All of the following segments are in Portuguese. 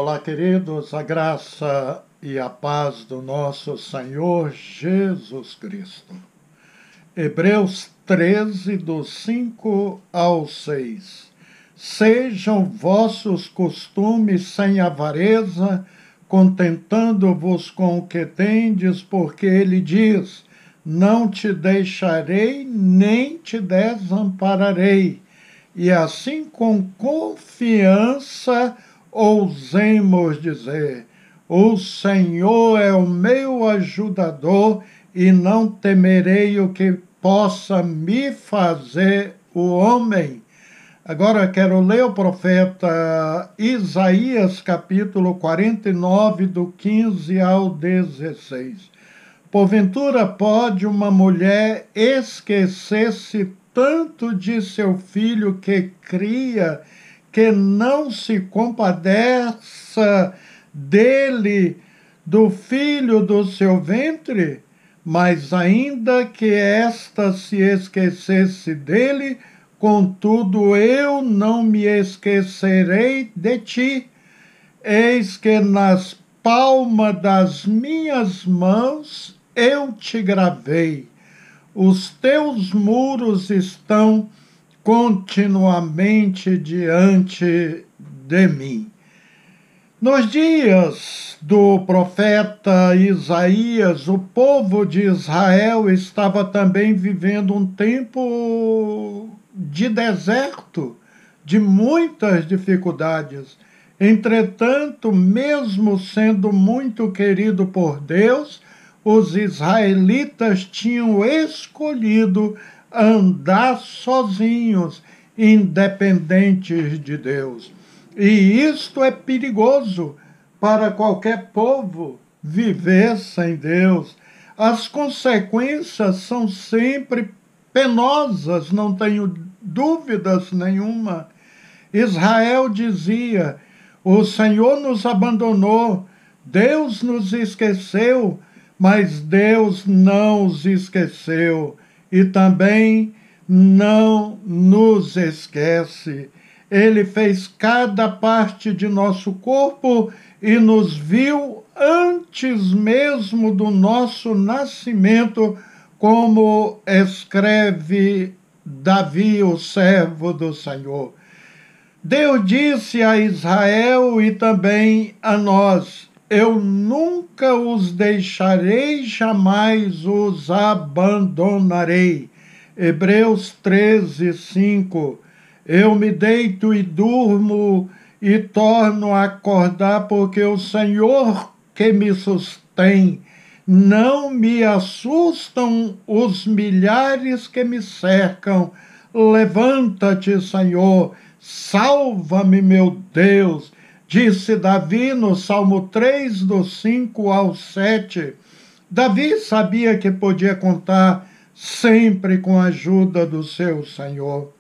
Olá, queridos, a graça e a paz do nosso Senhor Jesus Cristo. Hebreus 13, do 5 ao 6. Sejam vossos costumes sem avareza, contentando-vos com o que tendes, porque ele diz: não te deixarei, nem te desampararei. E assim com confiança ousemos dizer: o Senhor é o meu ajudador e não temerei o que possa me fazer o homem. Agora quero ler o profeta Isaías, capítulo 49, do 15 ao 16. Porventura pode uma mulher esquecer-se tanto de seu filho que cria, que não se compadeça dele, do filho do seu ventre? Mas ainda que esta se esquecesse dele, contudo eu não me esquecerei de ti. Eis que nas palmas das minhas mãos eu te gravei. Os teus muros estão continuamente diante de mim. Nos dias do profeta Isaías, o povo de Israel estava também vivendo um tempo de deserto, de muitas dificuldades. Entretanto, mesmo sendo muito querido por Deus, os israelitas tinham escolhido andar sozinhos, independentes de Deus. E isto é perigoso para qualquer povo viver sem Deus. As consequências são sempre penosas, não tenho dúvidas nenhuma. Israel dizia: o Senhor nos abandonou, Deus nos esqueceu, mas Deus não os esqueceu e também não nos esquece. Ele fez cada parte de nosso corpo e nos viu antes mesmo do nosso nascimento, como escreve Davi, o servo do Senhor. Deus disse a Israel e também a nós: eu nunca os deixarei, jamais os abandonarei. Hebreus 13, 5. Eu me deito e durmo e torno a acordar, porque o Senhor que me sustém. Não me assustam os milhares que me cercam. Levanta-te, Senhor, salva-me, meu Deus. Disse Davi no Salmo 3, do 5 ao 7. Davi sabia que podia contar sempre com a ajuda do seu Senhor.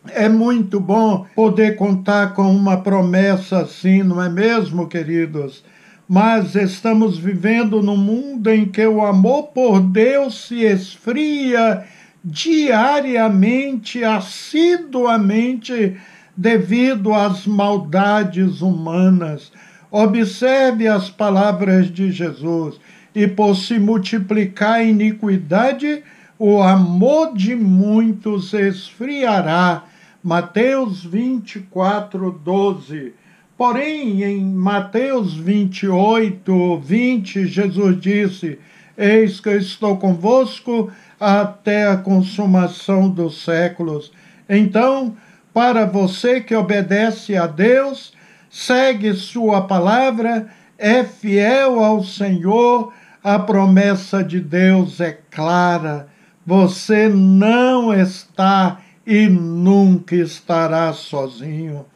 É muito bom poder contar com uma promessa assim, não é mesmo, queridos? Mas estamos vivendo num mundo em que o amor por Deus se esfria diariamente, assiduamente, devido às maldades humanas. Observe as palavras de Jesus: e por se multiplicar a iniquidade, o amor de muitos esfriará. Mateus 24, 12. Porém, em Mateus 28, 20, Jesus disse: eis que eu estou convosco até a consumação dos séculos. Então, para você que obedece a Deus, segue sua palavra, é fiel ao Senhor, a promessa de Deus é clara. Você não está e nunca estará sozinho.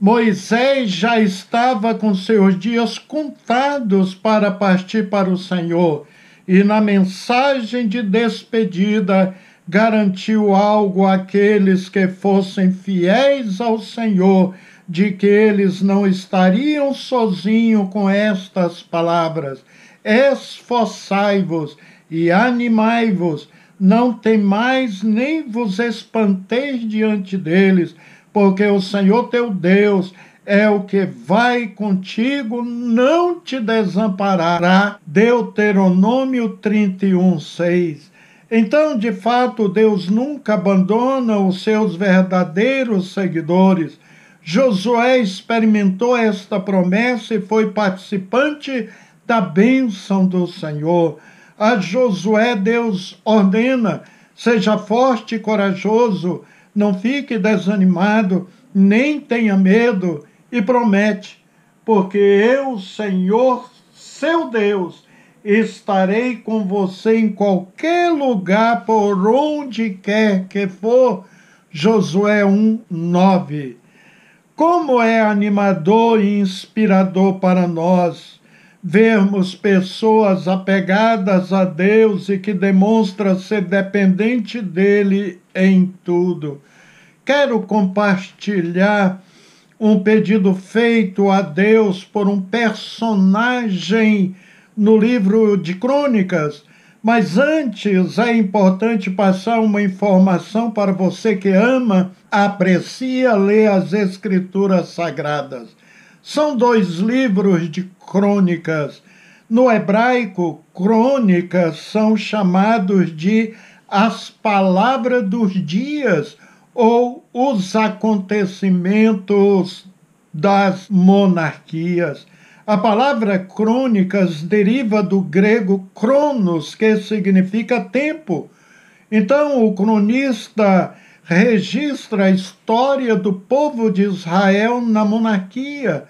Moisés já estava com seus dias contados para partir para o Senhor, e na mensagem de despedida garantiu algo àqueles que fossem fiéis ao Senhor, de que eles não estariam sozinhos, com estas palavras: esforçai-vos e animai-vos, não temais nem vos espanteis diante deles, porque o Senhor teu Deus é o que vai contigo, não te desamparará. Deuteronômio 31:6. Então, de fato, Deus nunca abandona os seus verdadeiros seguidores. Josué experimentou esta promessa e foi participante da bênção do Senhor. A Josué, Deus ordena: seja forte e corajoso, não fique desanimado, nem tenha medo, e promete: porque eu, Senhor, seu Deus, estarei com você em qualquer lugar, por onde quer que for. Josué 1:9. Como é animador e inspirador para nós vermos pessoas apegadas a Deus e que demonstram ser dependente dele em tudo. Quero compartilhar um pedido feito a Deus por um personagem no livro de Crônicas, mas antes é importante passar uma informação para você que ama, aprecia ler as Escrituras Sagradas. São 2 livros de crônicas. No hebraico, crônicas são chamados de as palavras dos dias ou os acontecimentos das monarquias. A palavra crônicas deriva do grego cronos, que significa tempo. Então, o cronista registra a história do povo de Israel na monarquia,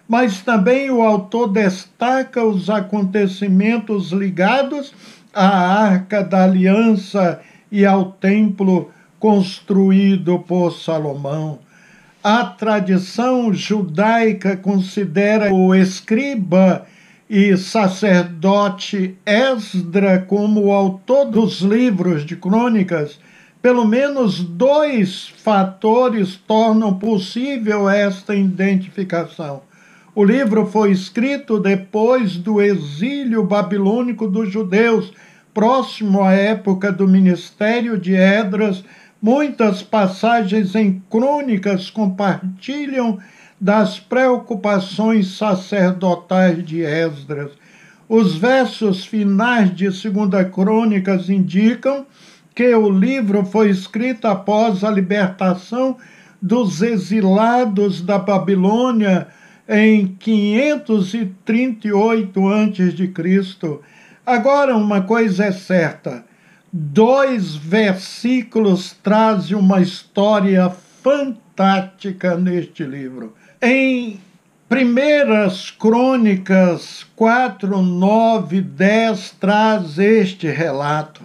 mas também o autor destaca os acontecimentos ligados à Arca da Aliança e ao templo construído por Salomão. A tradição judaica considera o escriba e sacerdote Esdra como o autor dos livros de crônicas. Pelo menos 2 fatores tornam possível esta identificação. O livro foi escrito depois do exílio babilônico dos judeus, próximo à época do ministério de Esdras. Muitas passagens em crônicas compartilham das preocupações sacerdotais de Esdras. Os versos finais de 2 Crônicas indicam que o livro foi escrito após a libertação dos exilados da Babilônia em 538 a.C. Agora, uma coisa é certa: 2 versículos trazem uma história fantástica neste livro. Em 1 Crônicas 4, 9, 10 traz este relato.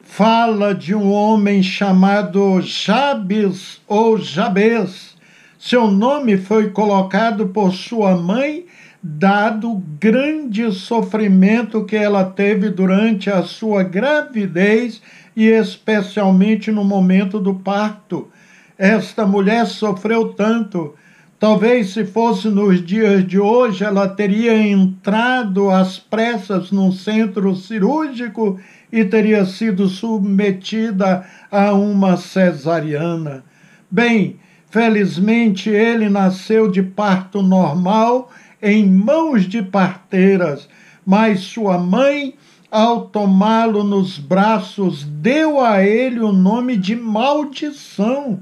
Fala de um homem chamado Jabes ou Jabez. Seu nome foi colocado por sua mãe, dado o grande sofrimento que ela teve durante a sua gravidez e especialmente no momento do parto. Esta mulher sofreu tanto. Talvez, se fosse nos dias de hoje, ela teria entrado às pressas num centro cirúrgico e teria sido submetida a uma cesariana. Bem, felizmente ele nasceu de parto normal, em mãos de parteiras, mas sua mãe, ao tomá-lo nos braços, deu a ele o nome de maldição,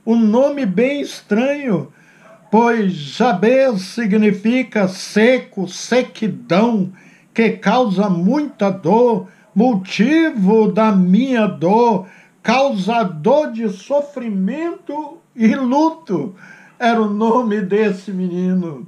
um nome bem estranho, pois Jabez significa seco, sequidão, que causa muita dor, motivo da minha dor, causador de sofrimento e luto. Era o nome desse menino.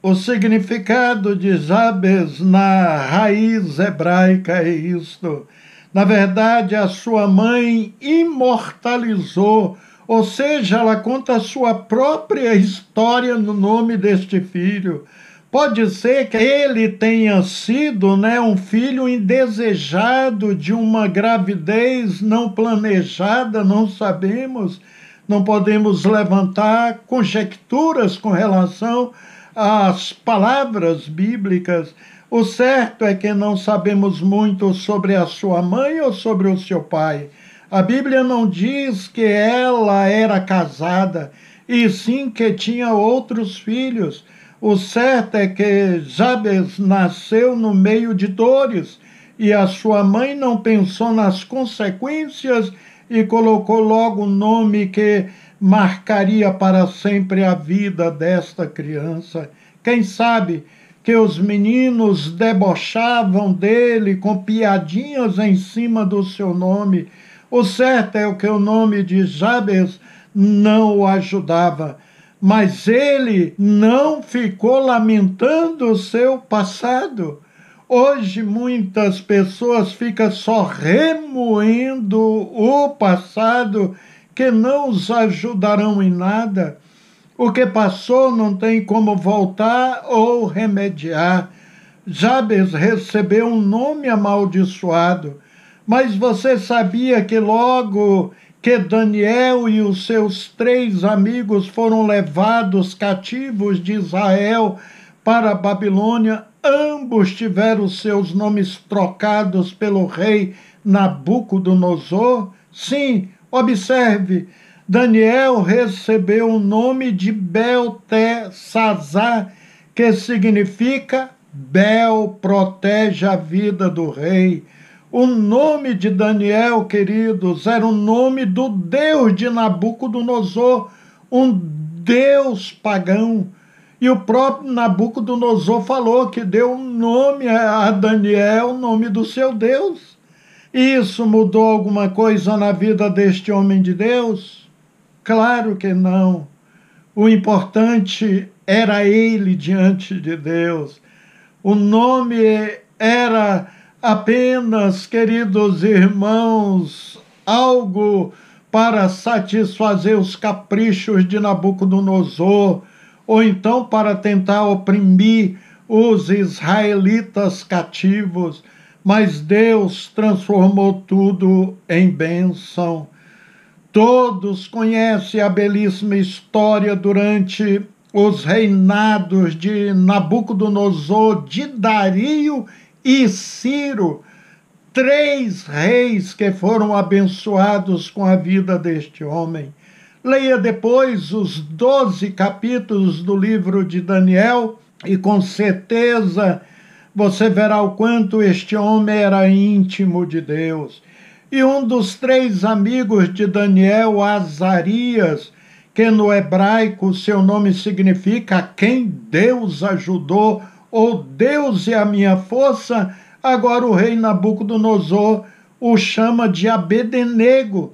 O significado de Jabez na raiz hebraica é isto. Na verdade, a sua mãe imortalizou, ou seja, ela conta a sua própria história no nome deste filho. Pode ser que ele tenha sido, um filho indesejado de uma gravidez não planejada, não sabemos, não podemos levantar conjecturas com relação às palavras bíblicas. O certo é que não sabemos muito sobre a sua mãe ou sobre o seu pai. A Bíblia não diz que ela era casada, e sim que tinha outros filhos. O certo é que Jabes nasceu no meio de dores, e a sua mãe não pensou nas consequências e colocou logo o nome que marcaria para sempre a vida desta criança. Quem sabe que os meninos debochavam dele com piadinhas em cima do seu nome. O certo é que o nome de Jabes não o ajudava, mas ele não ficou lamentando o seu passado. Hoje muitas pessoas ficam só remoendo o passado, que não os ajudarão em nada. O que passou não tem como voltar ou remediar. Jabes recebeu um nome amaldiçoado, mas você sabia que logo que Daniel e os seus 3 amigos foram levados cativos de Israel para a Babilônia, ambos tiveram seus nomes trocados pelo rei Nabucodonosor? Sim, observe, Daniel recebeu o nome de Beltesazar, que significa Bel protege a vida do rei. O nome de Daniel, queridos, era o nome do Deus de Nabucodonosor, um Deus pagão. E o próprio Nabucodonosor falou que deu um nome a Daniel, o nome do seu Deus. Isso mudou alguma coisa na vida deste homem de Deus? Claro que não. O importante era ele diante de Deus. O nome era apenas, queridos irmãos, algo para satisfazer os caprichos de Nabucodonosor, ou então para tentar oprimir os israelitas cativos, mas Deus transformou tudo em bênção. Todos conhecem a belíssima história durante os reinados de Nabucodonosor, de Dario e Ciro, 3 reis que foram abençoados com a vida deste homem. Leia depois os 12 capítulos do livro de Daniel e com certeza você verá o quanto este homem era íntimo de Deus. E um dos 3 amigos de Daniel, Azarias, que no hebraico seu nome significa quem Deus ajudou, ou Deus é a minha força, agora o rei Nabucodonosor o chama de Abednego,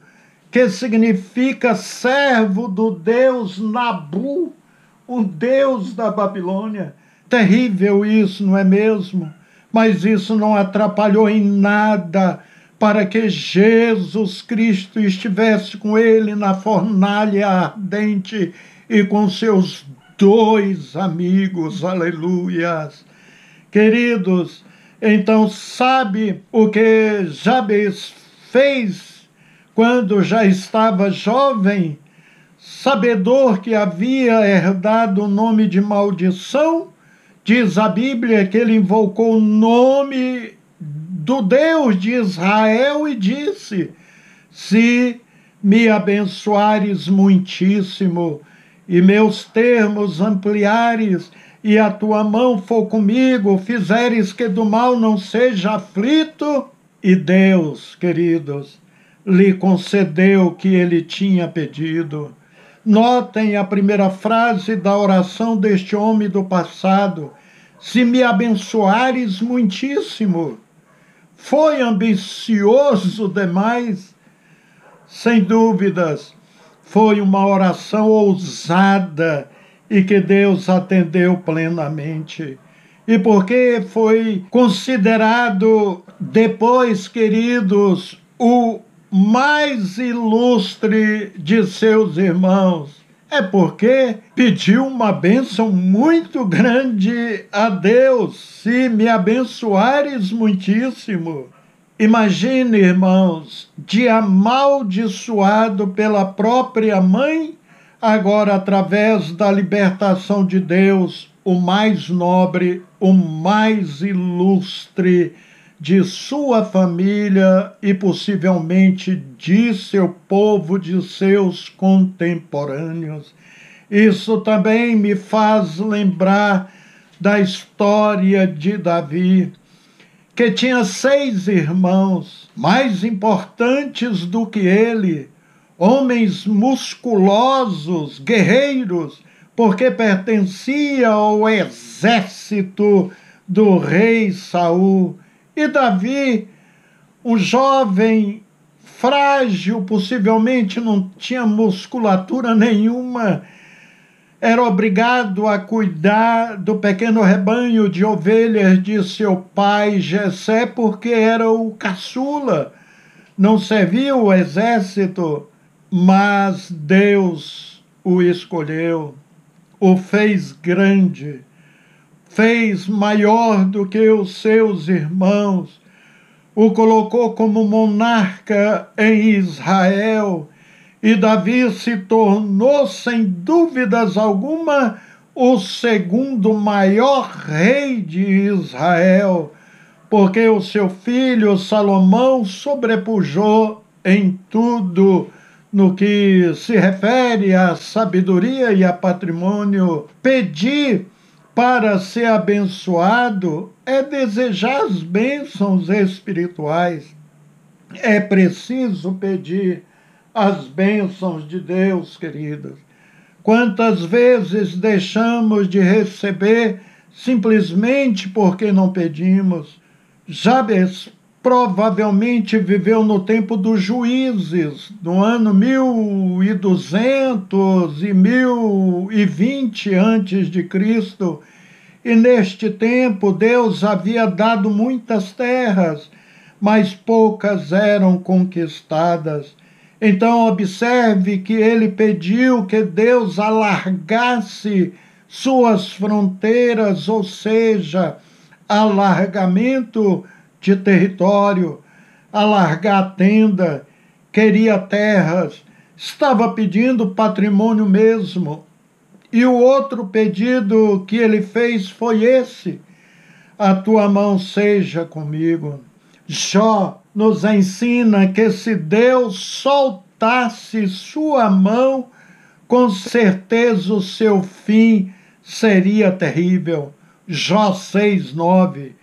que significa servo do Deus Nabu, o Deus da Babilônia. Terrível isso, não é mesmo? Mas isso não atrapalhou em nada para que Jesus Cristo estivesse com ele na fornalha ardente e com seus 2 amigos, aleluias. Queridos, então sabe o que Jabes fez quando já estava jovem, sabedor que havia herdado o nome de maldição? Diz a Bíblia que ele invocou o nome do Deus de Israel e disse: se me abençoares muitíssimo e meus termos ampliares, e a tua mão for comigo, fizeres que do mal não seja aflito. E Deus, queridos, lhe concedeu o que ele tinha pedido. Notem a primeira frase da oração deste homem do passado: se me abençoares muitíssimo. Foi ambicioso demais? Sem dúvidas, foi uma oração ousada e que Deus atendeu plenamente. E porque foi considerado depois, queridos, o mais ilustre de seus irmãos, é porque pediu uma bênção muito grande a Deus: se me abençoares muitíssimo. Imagine, irmãos, de amaldiçoado pela própria mãe, agora através da libertação de Deus, o mais nobre, o mais ilustre de sua família e possivelmente de seu povo, de seus contemporâneos. Isso também me faz lembrar da história de Davi, que tinha 6 irmãos, mais importantes do que ele, homens musculosos, guerreiros, porque pertencia ao exército do rei Saul. E Davi, um jovem frágil, possivelmente não tinha musculatura nenhuma, era obrigado a cuidar do pequeno rebanho de ovelhas de seu pai Jessé, porque era o caçula, não servia o exército, mas Deus o escolheu, o fez grande, fez maior do que os seus irmãos, o colocou como monarca em Israel, e Davi se tornou, sem dúvidas alguma, o segundo maior rei de Israel, porque o seu filho Salomão sobrepujou em tudo no que se refere à sabedoria e a patrimônio. Pedir para ser abençoado é desejar as bênçãos espirituais. É preciso pedir as bênçãos de Deus, queridos. Quantas vezes deixamos de receber simplesmente porque não pedimos? Jabes provavelmente viveu no tempo dos juízes, no ano 1200 e 1020 antes de Cristo, e neste tempo Deus havia dado muitas terras, mas poucas eram conquistadas. Então observe que ele pediu que Deus alargasse suas fronteiras, ou seja, alargamento de território, alargar a tenda, queria terras, estava pedindo patrimônio mesmo. E o outro pedido que ele fez foi esse: a tua mão seja comigo. Jó nos ensina que se Deus soltasse sua mão, com certeza o seu fim seria terrível. Jó 6:9.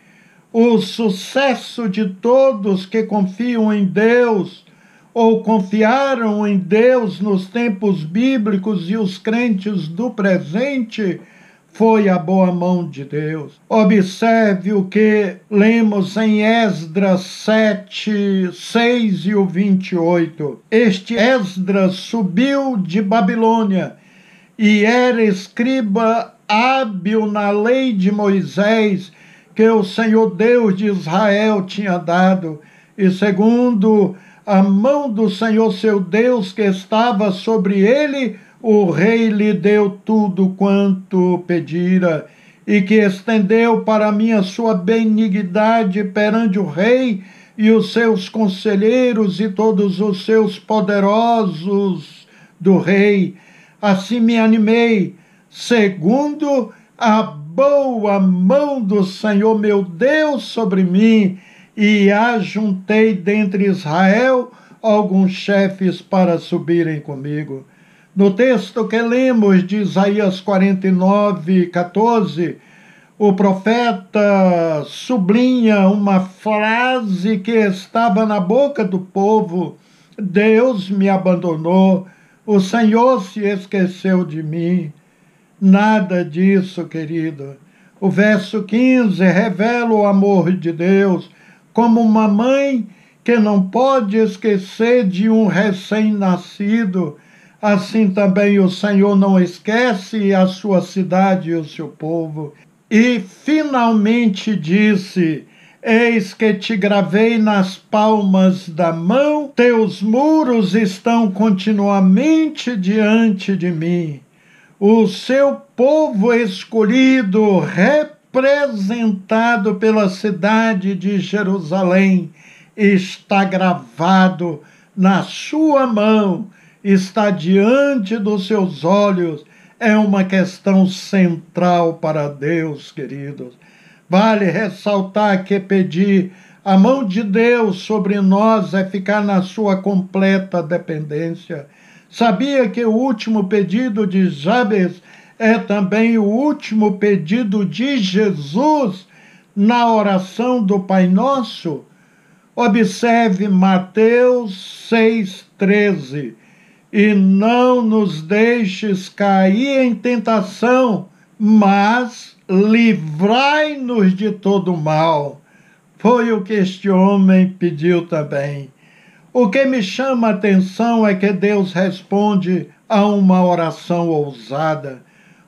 O sucesso de todos que confiam em Deus ou confiaram em Deus nos tempos bíblicos e os crentes do presente foi a boa mão de Deus. Observe o que lemos em Esdras 7, 6 e o 28. Este Esdras subiu de Babilônia e era escriba hábil na lei de Moisés, que o Senhor Deus de Israel tinha dado, e segundo a mão do Senhor seu Deus que estava sobre ele, o rei lhe deu tudo quanto pedira, e que estendeu para mim a sua benignidade perante o rei e os seus conselheiros e todos os seus poderosos do rei. Assim me animei, segundo a boa mão do Senhor meu Deus sobre mim, e ajuntei dentre Israel alguns chefes para subirem comigo. No texto que lemos de Isaías 49:14, o profeta sublinha uma frase que estava na boca do povo: Deus me abandonou, o Senhor se esqueceu de mim. Nada disso, querido. O verso 15 revela o amor de Deus como uma mãe que não pode esquecer de um recém-nascido. Assim também o Senhor não esquece a sua cidade e o seu povo. E finalmente disse: eis que te gravei nas palmas da mão, teus muros estão continuamente diante de mim. O seu povo escolhido, representado pela cidade de Jerusalém, está gravado na sua mão, está diante dos seus olhos. É uma questão central para Deus, queridos. Vale ressaltar que pedir A mão de Deus sobre nós é ficar na sua completa dependência. Sabia que o último pedido de Jabes é também o último pedido de Jesus na oração do Pai Nosso? Observe Mateus 6,13. E não nos deixes cair em tentação, mas livrai-nos de todo mal. Foi o que este homem pediu também. O que me chama a atenção é que Deus responde a uma oração ousada.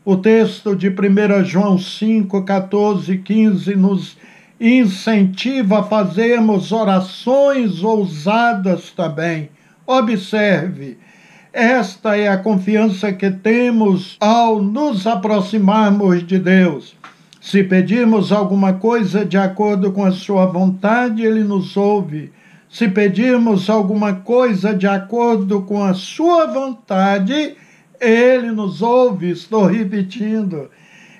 O texto de 1 João 5, 14 e 15 nos incentiva a fazermos orações ousadas também. Observe, esta é a confiança que temos ao nos aproximarmos de Deus. Se pedirmos alguma coisa de acordo com a sua vontade, Ele nos ouve. Se pedirmos alguma coisa de acordo com a sua vontade, Ele nos ouve. Estou repetindo.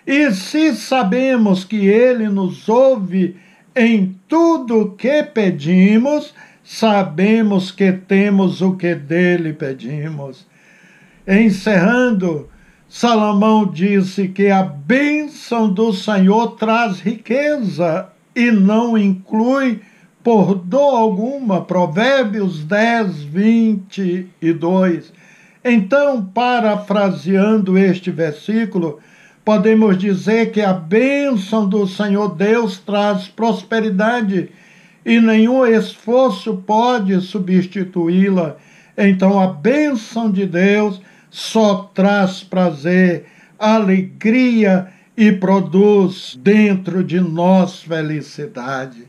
E se sabemos que Ele nos ouve em tudo o que pedimos, sabemos que temos o que dele pedimos. Encerrando, Salomão disse que a bênção do Senhor traz riqueza e não inclui por dor alguma. Provérbios 10, 22. Então, parafraseando este versículo, podemos dizer que a bênção do Senhor Deus traz prosperidade e nenhum esforço pode substituí-la. Então, a bênção de Deus só traz prazer, alegria e produz dentro de nós felicidade.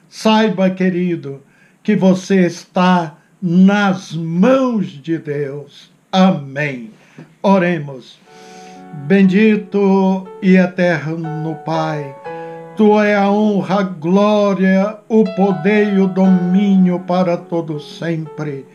Saiba, querido, que você está nas mãos de Deus. Amém. Oremos. Bendito e eterno Pai, Tua é a honra, a glória, o poder e o domínio para todo sempre.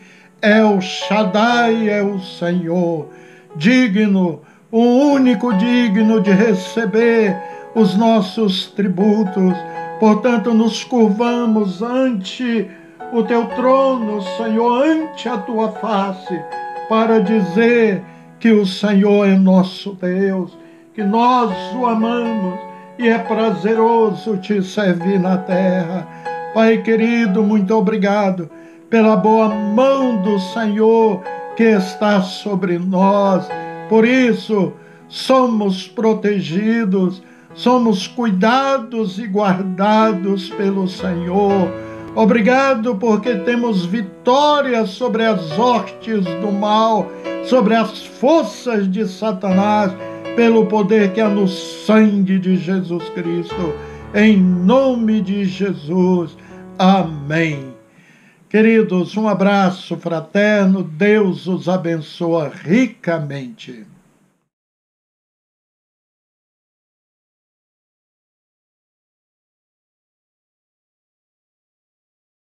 El Shaddai é o Senhor, digno, o único digno de receber os nossos tributos. Portanto, nos curvamos ante o Teu trono, Senhor, ante a Tua face, para dizer que o Senhor é nosso Deus, que nós o amamos e é prazeroso Te servir na terra. Pai querido, muito obrigado pela boa mão do Senhor que está sobre nós. Por isso, somos protegidos, somos cuidados e guardados pelo Senhor. Obrigado porque temos vitória sobre as hostes do mal, sobre as forças de Satanás, pelo poder que há no sangue de Jesus Cristo. Em nome de Jesus. Amém. Queridos, um abraço fraterno. Deus os abençoa ricamente.